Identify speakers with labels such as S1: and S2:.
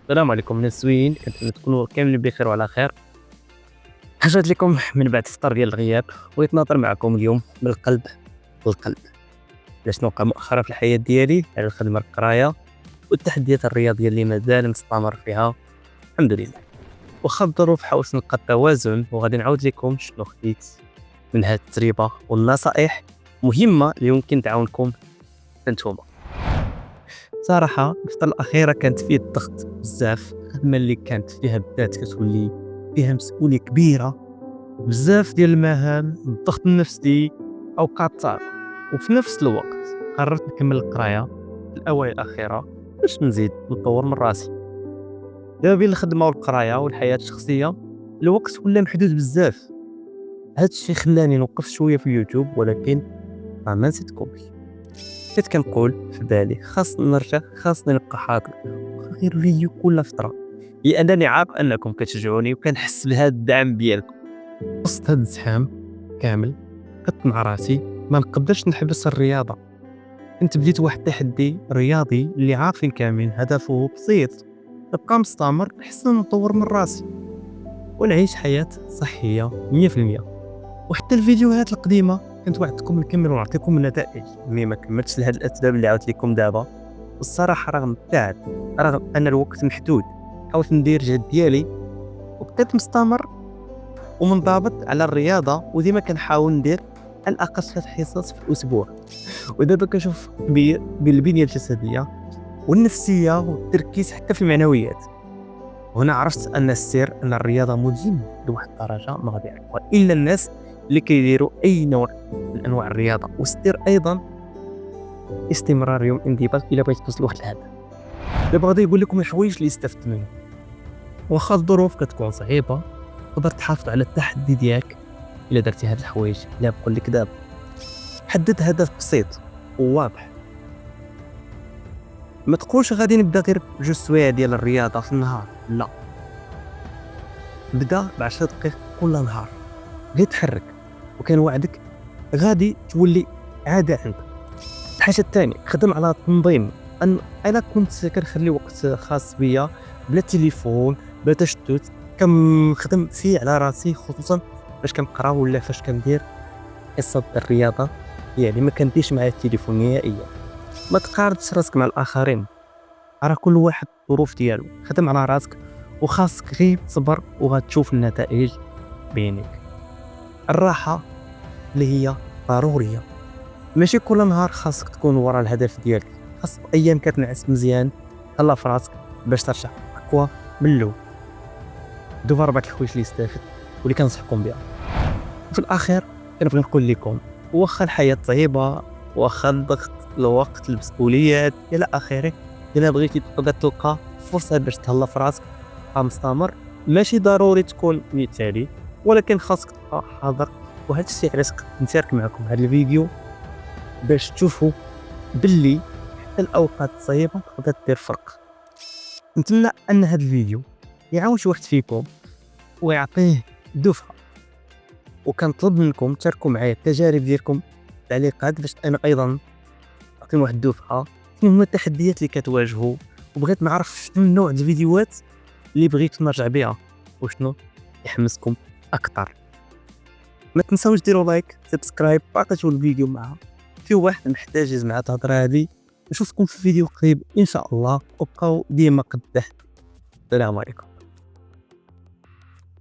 S1: السلام عليكم الناس زوين، كنتمنى تكونوا كاملين بخير وعلى خير. حاجات لكم من بعد الفطر ديال الغياب، بغيت نهضر معكم اليوم من القلب للقلب على شنو وقع مؤخرا في الحياة ديالي، على الخدمة القراية والتحديات الرياضية اللي مازال مستمر فيها الحمد لله. واخا الظروف حاولت نلقى التوازن، وغادي نعاود لكم شنو خديت من هاد التجربة والنصائح مهمة اللي يمكن تعاونكم انتوما. صراحة الفترة الأخيرة كانت فيه الضغط بزاف، الخدمة اللي كانت فيها بدات كتولي فيها مسؤولية كبيرة، بزاف ديال المهام، الضغط النفسي، أوقات صعبة. وفي نفس الوقت قررت نكمل القراية في الأوائل الأخيرة باش نزيد نطور من راسي. دابا بين الخدمة والقراية والحياة الشخصية الوقت ولا محدود بزاف، هاد الشي خلاني نوقف شوية في اليوتيوب، ولكن ما نسيتكمش. بديت كنقول في بالي خاصني نرجع، خاصني نبقى حاضر غير فيديو كل فترة، لأنني عارف أنكم كتشجعوني وكنحس بهذا الدعم ديالكم. وسط هاد الزحام كامل قلت مع راسي ما نقدرش نحبس الرياضة. كنت بديت واحد التحدي رياضي اللي عارفين كامل هدفه بسيط، نبقى مستمر نحسن نطور من راسي ونعيش حياة صحية 100%. وحتى الفيديوهات القديمة كنت وعدتكم نكمل ونعطيكم النتائج، مي ما كملتش لهاد الأسباب اللي عاودت لكم دابا. والصراحة رغم التعب، رغم أن الوقت محدود، حاولت ندير جهد ديالي وبقيت مستمر ومنضبط على الرياضة، وديما كنحاول ندير على الأقل 3 حصص في الأسبوع. ودابا كنشوف بالبنية الجسدية والنفسية والتركيز حتى في المعنويات. هنا عرفت أن السر أن الرياضة مهمة لواحد الدرجة ما غادي يعرفوها إلا الناس اللي كيديروا أي نوع من أنواع الرياضة. والسر أيضا استمرار يوم انضباط إلا بغيت توصل لواحد الهدف. دابا غادي نقول لكم الحوايج اللي استفدت منهم. واخا الظروف كتكون صعيبة تقدر تحافظ على التحدي ديالك إلا درتي هاد الحوايج اللي نقول لك دابا. حدد هدف بسيط وواضح، ما تقولش غادي نبدا غير جوج سوايع ديال الرياضة في النهار، لا، بدا ب10 دقائق كل نهار، غير تحرك وكنوعدك غادي تولي عادة عندك. الحاجة الثانية خدم على تنظيم. أنا كنت كنخلي وقت خاص بيا بلا تليفون بلا تشتت، كنخدم فيه على راسي، خصوصا فاش كنقرا ولا فاش كندير حصة الرياضة. يعني ما كنديش معايا التليفون نهائيا. ما تقارنش راسك مع الآخرين، راه كل واحد الظروف ديالو. خدم على راسك وخاصك غير تصبر وغتشوف النتائج بعينيك. الراحة اللي هي ضرورية، ماشي كل نهار خاصك تكون ورا الهدف ديالك، خاص ايام كتنعس مزيان طلع في راسك باش ترجع اقوى من الاول. دوبا 4 الحوايج اللي استفدت واللي كنصحكم بها. في الاخير كنبغي نقول لكم واخا الحياة صعيبة، واخا الضغط، الوقت، المسؤوليات الى اخره، الا بغيتي تقدر تلقى فرصة باش تهلا في راسك تبقى مستمر. ماشي ضروري تكون مثالي، ولكن خاصك تبقى حاضر. وهذا الشيء علاش نشارك معكم هذا الفيديو باش تشوفوا باللي حتى الاوقات الصعيبه تقدر دير فرق. نتمنى ان هذا الفيديو يعاون شي واحد فيكم ويعطيه دفعه، وكنطلب منكم تشاركوا معايا التجارب ديالكم التعليقات باش انا ايضا نعطيكم واحد الدفعه شنو هما التحديات اللي كتواجهوا، وبغيت نعرف شنو النوع ديال الفيديوهات اللي بغيتو نرجع بها وشنو يحمسكم اكثر. ما تنساوش ديروا لايك، سبسكرايب، بارطاجيو الفيديو مع في واحد محتاج يسمع الهضره هذه. نشوفكم في فيديو قريب ان شاء الله، وبقاو ديما قد السلام عليكم.